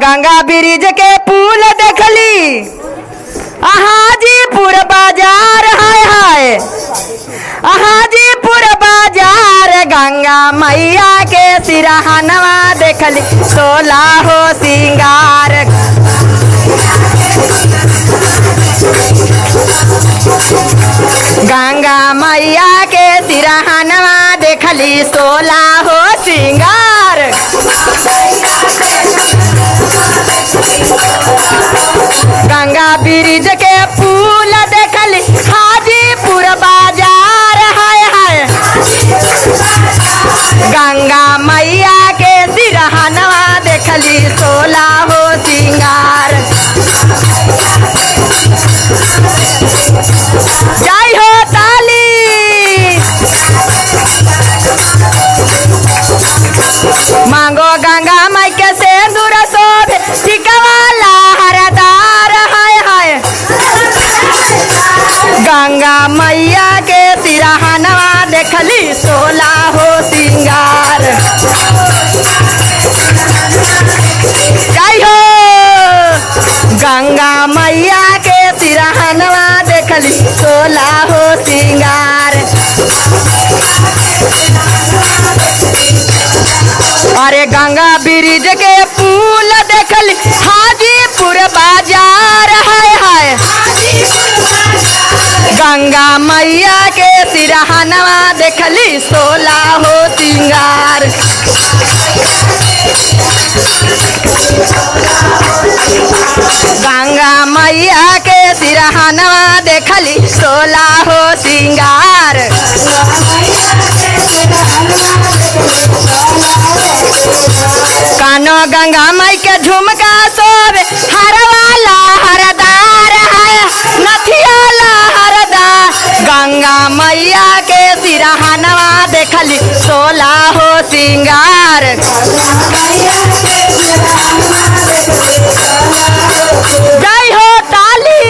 Ganga bridge के पुल देखली हाजीपुर बाजार हाय हाय हाजीपुर बाजार गंगा मैया के सिरहनवा देखली सोला हो सिंगार। गंगा मैया के सिरहनवा देखली सोला हो सिंगार। गंगा ब्रिज के पुल देखली हाजीपुर बाजार हाय हाय गंगा मैया के सिरहनवा देखली सोला हो सिंगार। जय हो ताली मांगो गंगा माई के सिंदूर शोभे टिकवाला हरदार हाय हाय गंगा मैया के सिरहनवा देखली सोला हो सिंगार। जय हो गंगा मैया के सिरहनवा देखली सोला हो सिंगार। अरे गंगा ब्रिज के पुल देखली हाजीपुर बाजार हाय हाय गंगा मैया के सिरहनवा देखली सोला हो सिंगार। गंगा मैया के सिरहनवा देखली सोला हो सिंगार। कानो गंगा माई के झुमका सोबे हरवाला हरदार है नथियाला हरदार गंगा मैया के सिरहनवा देखली सोला हो सिंगार। जय हो ताली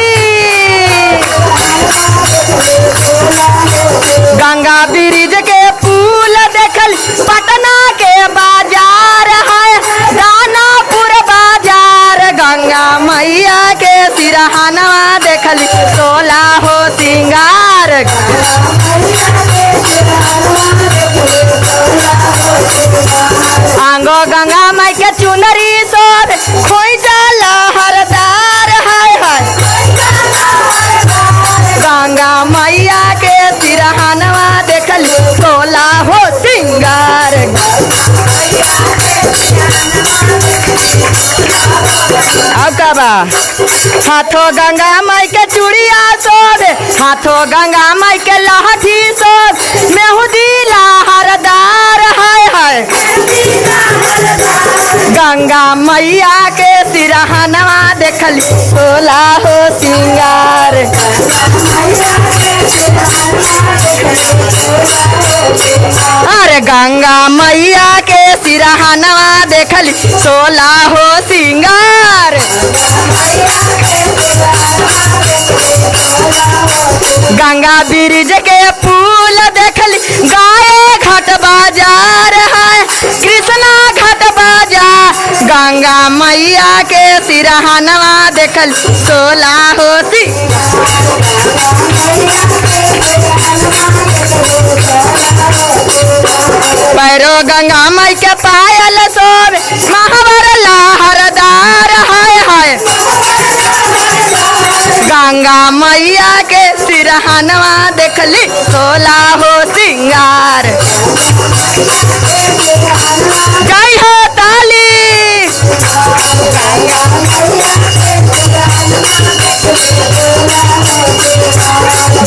गंगा ब्रिज के पुल देखली पटना के बाजार है दानापुर बाजार गंगा मैया के सिरहनवा देखली सोला हो सिंगार। आंगो गंगा माई के चुनरी सोध खोइचाला हरदार हाय हाय गंगा मैया के सिरहनवा देखली सोला हो सिंगार। हाथों गंगा माई के चूड़िया सोधे हाथों गंगा माई के लहठी सोध मेहुदीला हरदार हाय हाय गंगा मैया के सिरहनवा देखली सोला हो सिंगार। अरे गंगा मैया के सिरहनवा देखली सोला हो सिंगार। गंगा ब्रिज के पुल देखली गाय घाट बाजार है कृष्णा घाट बाजार गंगा मैया के सिरहनवा देखली सोला हो पैरो गंगा माई के पायल सोबे महावर लहरदार हाय हाय गंगा मैया के सिरहनवा देखली सोला हो सिंगार। जय हो ताली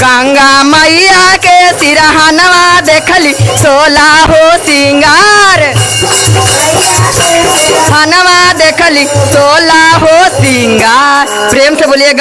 गंगा मैया के सिरहनवा देखली सोला हो सिंगार। हनवा देखली सोला हो सिंगार। प्रेम से बोलिए।